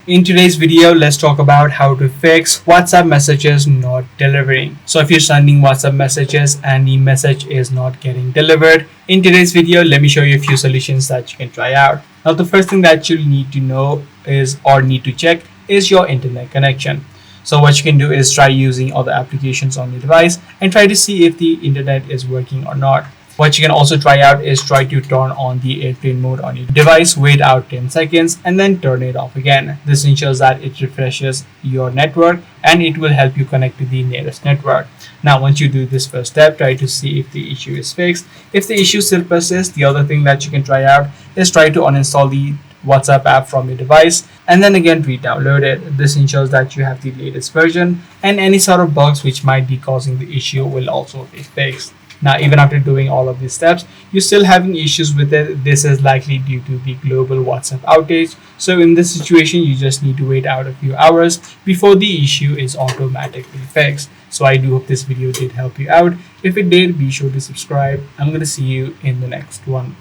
In today's video, let's talk about how to fix WhatsApp messages not delivering. So if you're sending WhatsApp messages and the message is not getting delivered, in today's video, let me show you a few solutions that you can try out. Now, the first thing that you'll need to know is or need to check is your internet connection. So what you can do is try using other applications on your device and try to see if the internet is working or not. What you can also try out is try to turn on the airplane mode on your device, wait out 10 seconds and then turn it off again. This ensures that it refreshes your network and it will help you connect to the nearest network. Now once you do this first step, try to see if the issue is fixed. If the issue still persists, the other thing that you can try out is try to uninstall the WhatsApp app from your device and then again re-download it. This ensures that you have the latest version and any sort of bugs which might be causing the issue will also be fixed. Now, even after doing all of these steps, you're still having issues with it. This is likely due to the global WhatsApp outage. So in this situation, you just need to wait out a few hours before the issue is automatically fixed. So I do hope this video did help you out. If it did, be sure to subscribe. I'm going to see you in the next one.